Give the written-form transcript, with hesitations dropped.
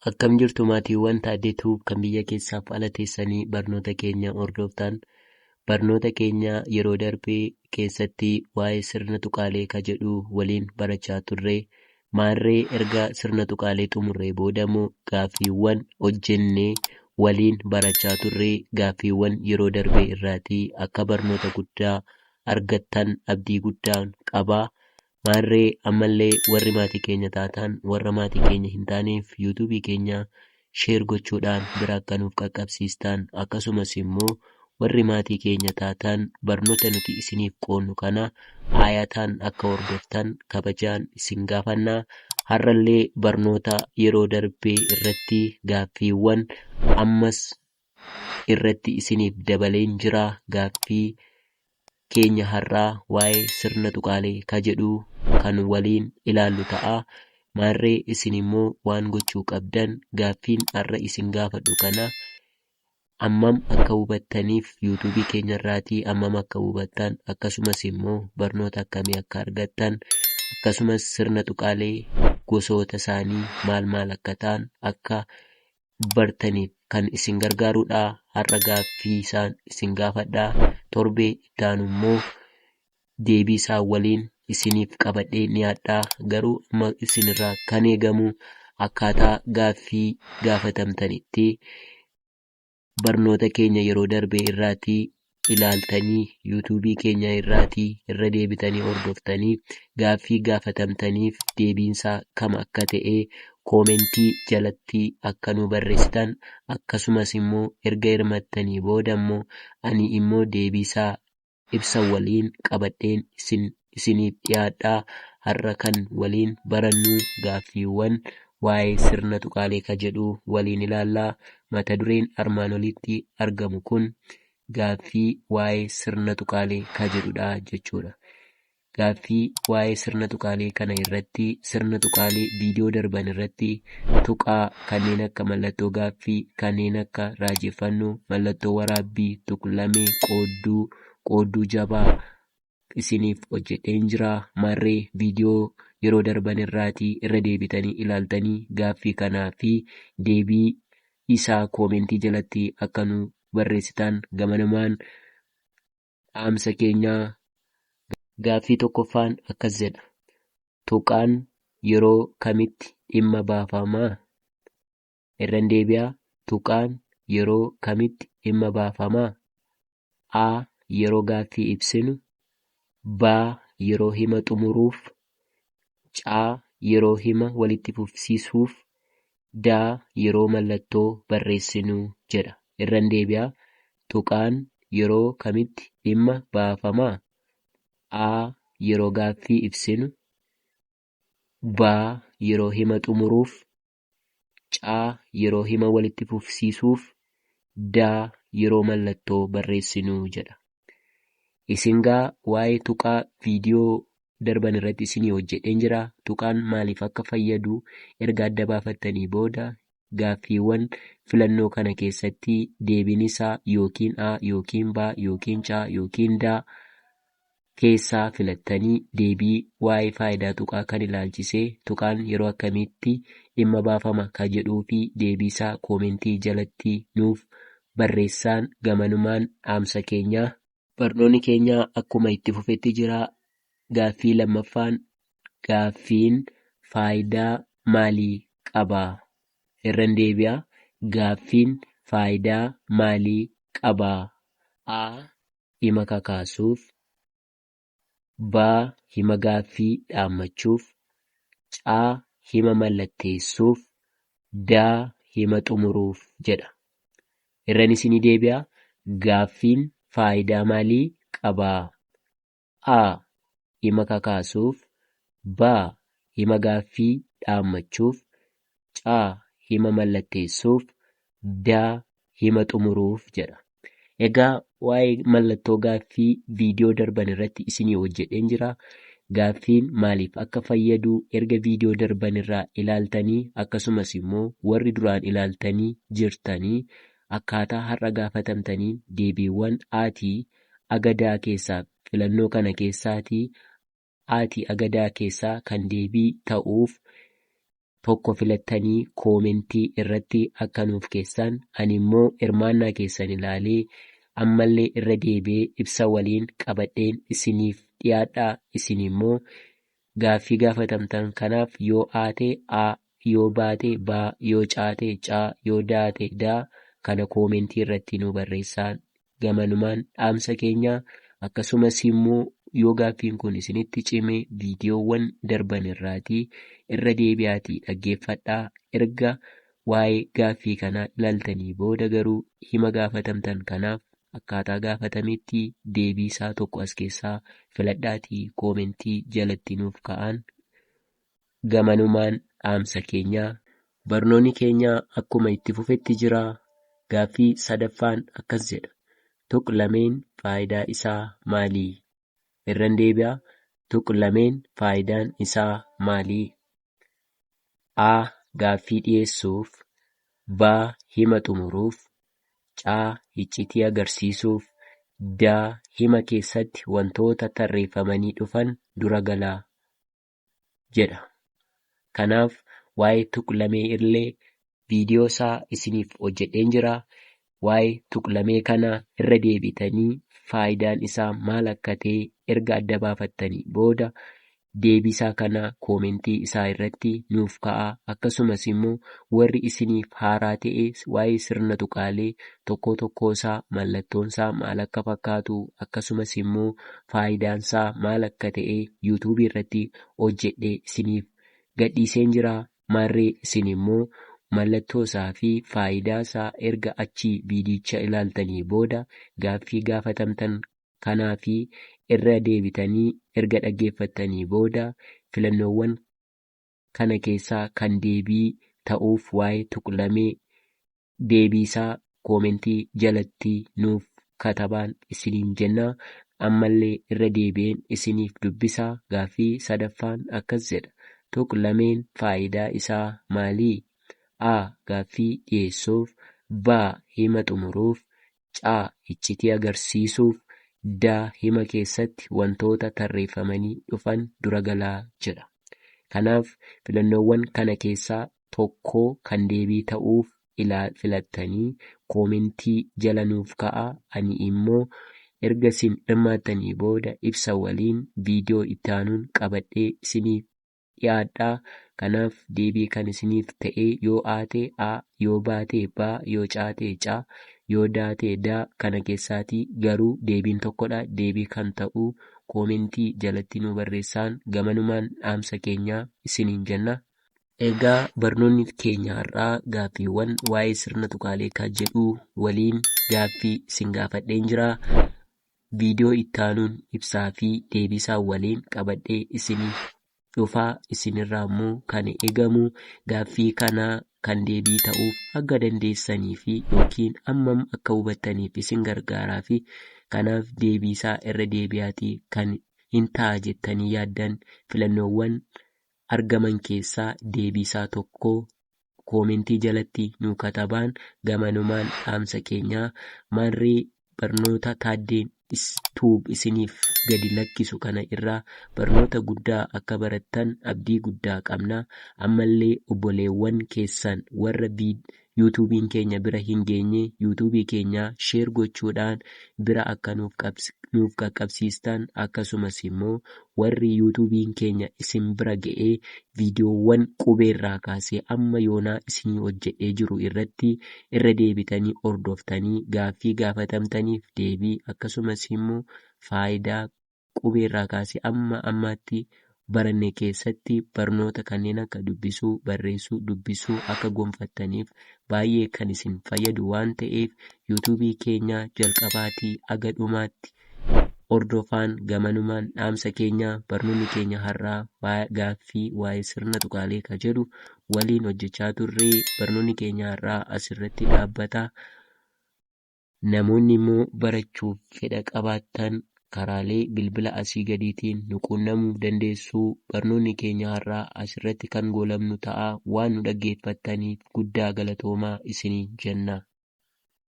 Akkam jirtu maatiiwwan Taaddatuu kan biyya keessaaf ala teessanii barnoota keenya hordoftan. Barnoota keenya yeroo darbee keessatti waa'ee sirna tuqaalee ka jedhu waliin barachaa turre. Maarree erga sirna tuqaalee xumurree boodamoo gaaffiiwwan hojjennee waliin barachaa turre. Gaaffiiwwan yeroo darbee irraatii akka barnoota guddaa argattan abdii guddaan qaba. Maarree ammallee warri maatii keenya taatan warra maatii keenya hin taaneef yuutuubii keenya sheer gochuudhaan bira akka nuuf qaqqabsiistan, akkasumas immoo warri maatii keenya taatan barnoota nuti isiniif qoonnu kana aayataan akka hordoftan kabajaan isin gaafannaa. Har'allee barnoota yeroo darbee irratti gaaffiiwwan ammas irratti isiniif dabaleen jira. Gaaffii keenya har'aa waa'ee sirna tuqaalee ka jedhu kan waliin ilaallu ta'a. Maarree isin immoo waan gochuu qabdan gaaffiin har'a isin gaafadhu kana ammam akka hubattaniif yuutuubii keenya irraatii ammam akka hubattan, akkasumas immoo barnoota akkamii akka argattan, akkasumas sirna tuqaalee gosoota isaanii maal akka ta'an akka bartaniif kan isin gargaarudha. Har'a gaaffii isaan isin gaafadhaa. Torbee itti aanu immoo deebii isaa waliin isiniif qabadhee dhiyaadhaa. Garuu amma isinirraa kan eegamu akkaataa gaaffii gaafatamtanitti barnoota keenya yeroo darbee irraatii ilaaltanii yuutuubii keenya irraatii irra deebitanii hordoftanii gaaffii gaafatamtaniif deebiinsaa kam akka ta'e koomentii jalatti akka nu barreessitan, akkasumas immoo erga hirmattanii booda immoo ani immoo deebiisaa ibsa waliin qabadheen isiniif dhiyaadhaa. Har'a kan waliin barannu gaaffiiwwan waa'ee sirna tuqaalee ka jedhu waliin ilaallaa. Mata dureen armaan olitti argamu kun gaaffii waa'ee sirna tuqaalee ka jedhudha jechuudha. Gaaffii waa'ee sirna tuqaalee kana irratti sirna tuqaalee viidiyoo darban irratti tuqaa kanneen akka mallattoo gaaffii, kanneen akka raajeffannoo, mallattoo waraabbii, tuqlamee, qoodduu jabaa isiniif hojjedheen jira. Maarree viidiyoo yeroo darban irraatii irra deebitanii ilaaltanii gaaffii kanaa fi deebii isaa koomentii jalatti akka nu barreessitan gamanamaan dhaamsa keenyaa. Gaaffii tokkoffaan akkas jedha. Tuqaan yeroo kamitti dhimma baafamaa? Irran deebi'aa. Tuqaan yeroo kamitti dhimma baafamaa? A. Yeroo gaaffii ibsinu. B. Yeroo hima xumuruuf. C. Yeroo hima walitti fufsiisuuf. D. Yeroo mallattoo barreessinuu jedha. Irran deebi'aa. Tuqaan yeroo kamitti dhimma baafamaa? A. Yeroo gaaffii ibsinu. B. Yeroo hima xumuruuf. C. Yeroo hima walitti fufsiisuuf. D. Yeroo mallattoo barreessinuu jedha. Isingaa waa'ee tuqaa viidiyoo darban irratti isinii hojjedheen jira. Tuqaan maaliif akka fayyadu erga adda baafattanii booda gaaffiiwwan filannoo kana keessatti deebiin isaa yookiin A, yookiin B, yookiin C, yookiin D keessaa filattanii deebii waa'ee faayidaa tuqaa kan ilaalchisee tuqaan yeroo akkamiitti dhimma baafama ka jedhuu fi deebii isaa koomentii jalatti nuuf barreessaan gamanumaan dhaamsa keenyaa. Barnoonni keenya akkuma itti fufetti jira. Gaaffii lammaffaan gaaffiin faayidaa maalii qabaa? Irran deebi'aa. Gaaffiin faayidaa maalii qabaa? A. Hima kakaasuuf. B. Hima gaaffii dhaammachuuf. C. Hima mallatteessuuf. D. Hima xumuruuf jedha. Irran isinii deebi'aa. Gaaffiin faayidaa maalii qabaa? A. Hima kakaasuuf. B. Hima gaaffii dhaammachuuf. C. Hima mallatteessuuf. D. Hima xumuruuf jedha. Egaa waa'ee mallattoo gaaffii viidiyoo darban irratti isinii hojjedheen jira. Gaaffiin maaliif akka fayyadu erga viidiyoo darban irraa ilaaltanii, akkasumas immoo warri duraan ilaaltanii jirtanii akkaataa har'a gaafatamtaniin deebiiwwan aatii agadaa keessaa filannoo kana keessaatii aatii agadaa keessaa kan deebii ta'uuf tokko filattanii koomentii irratti akka nuuf keessan, ani immoo hirmaannaa keessan ilaalee ammallee irra deebi'ee ibsa waliin qabadheen isiniif dhiyaadhaa. Isin immoo gaaffii gaafatamtan kanaaf yoo aate A, yoo baate B, yoo caate C, yoo daate D kana koomentii irratti nu barreessaa. Gamanumaan dhaamsa keenya. Akkasumas immoo yoo gaaffiin kun isinitti cime viidiyoowwan darban irraatii irra deebi'aatii dhaggeeffadhaa. Erga waa'ee gaaffii kanaa ilaaltanii booda garuu hima gaafatamtan kanaaf akkaataa gaafatametti deebii isaa tokko as keessaa filadhaatii koomentii jalatti nuuf ka'an. Gamanumaan dhaamsa keenya. Barnoonni keenya akkuma itti fufetti jira. Gaaffii sadaffaan akkas jedha. Tuqlameen faayidaa isaa maali? Irran deebi'a. Tuqlameen faayidaan isaa maali? A. Gaaffii dhiyeessuuf. B. Hima xumuruuf. C. Iccitii agarsiisuuf. D. Hima keessatti wantoota tarreeffamanii dhufan dura galaa jedha. Kanaaf waa'ee tuqlamee illee viidiyoo isaa isiniif hojjedheen jira. Waa'ee tuqlamee kana irra deebitanii faayidaan isaa maal akka ta'e erga adda baafattanii booda deebii isaa kana koomentii isaa irratti nuuf ka'aa. Akkasumas immoo warri isiniif haaraa ta'e waa'ee sirna tuqaalee tokko tokkoo isaa mallattoon isaa maal akka fakkaatu akkasumas immoo faayidaan isaa maal akka ta'e yuutuubii irratti hojjedhee isiniif gadhiiseen jira. Maarree isin immoo mallattoo isaa fi faayidaa isaa erga achii viidiyicha ilaaltanii booda gaaffii gaafatamtan kanaa fi irra deebitanii erga dhaggeeffattanii booda filannoowwan kana keessaa kan deebii ta'uuf waa'ee tuqlamee deebii isaa koomentii jalatti nuuf katabaan isiniin jenna. Ammallee irra deebi'een isiniif dubbisaa. Gaaffii sadaffaan akkas jedha. Tuqlameen faayidaa isaa maali? A. Gaaffii dhiyeessuuf. B. Hima xumuruuf. C. Iccitii agarsiisuuf. D. Hima keessatti wantoota tarreeffamanii dhufan dura galaa jedha. Kanaaf filannoowwan kana keessaa tokko kan deebii ta'uuf filattanii koomentii jala nuuf ka'aa. Ani immoo erga isin hirmaattanii booda ibsa waliin viidiyoo itti aanuun qabadhee isiniif dhiyaadhaa. Kanaaf deebii kan isiniif ta'e yoo aate A, yoo baate B, yoo caate C, yoo daate D kana keessaatii garuu deebiin tokkodha. Deebii kan ta'u koomentii jalatti nu barreessaan. Gamanumaan dhaamsa keenya isiniin jenna. Egaa barnoonni keenya har'aa gaaffiiwwan waa'ee sirna tuqaalee kan jedhu waliin gaaffii isin gaafadheen jira. Viidiyoo itti aanuun ibsaa fi deebisaa waliin qabadhee isiniif dhufaa. Isinirraa immoo kan eegamu gaaffii kanaa kan deebii ta'uuf akka dandeessanii fi yookiin hammam akka hubattaniif isin gargaaraa fi kanaaf deebisaa irra deebi'aatii kan hin ta'a jettanii yaaddan filannoowwan argaman keessaa deebisaa tokko koomentii jalatti nu katabaan. Gamanumaan dhaamsa keenyaa. Maarree barnoota taaddeen tuub isiniif gadi lakkisu kana irraa barnoota guddaa akka barattan abdii guddaa qabna. Ammallee obboleewwan keessan warra yuutuubiin keenya bira hin geenye yuutuubii keenya sheer gochuudhaan bira akka nuuf qaqqabsiistan akkasumas immoo warri yuutuubiin keenya isin bira ga'ee viidiyoowwan qubeerraa kaasee amma yoonaa isinii hojjedhee jiru irratti irra deebitanii hordoftanii gaaffii gaafatamtaniif deebii akkasumas immoo faayidaa qubeerraa kaasee amma ammaatti baranne keessatti barnoota kanneen akka dubbisuu, barreessuu, dubbisuu akka gonfattaniif baay'ee kan isin fayyadu waan ta'eef yuutuubii keenya jalqabaatii aga dhumaatti hordofaan. Gamanumaan dhaamsa keenya. Barnoonni keenya har'aa gaaffii waa'ee sirna tuqaalee kan jedhu waliin hojjechaa turree barnoonni keenya har'aa asirratti dhaabbata. Namoonni immoo barachuuf fedha qabaattan karaalee bilbila asii gadiitiin nu quunnamuu dandeessu. Barnoonni keenya har'aa asirratti kan goolabnu ta'a. Waan nu dhaggeeffattaniif guddaa galatoomaa isiniin jenna.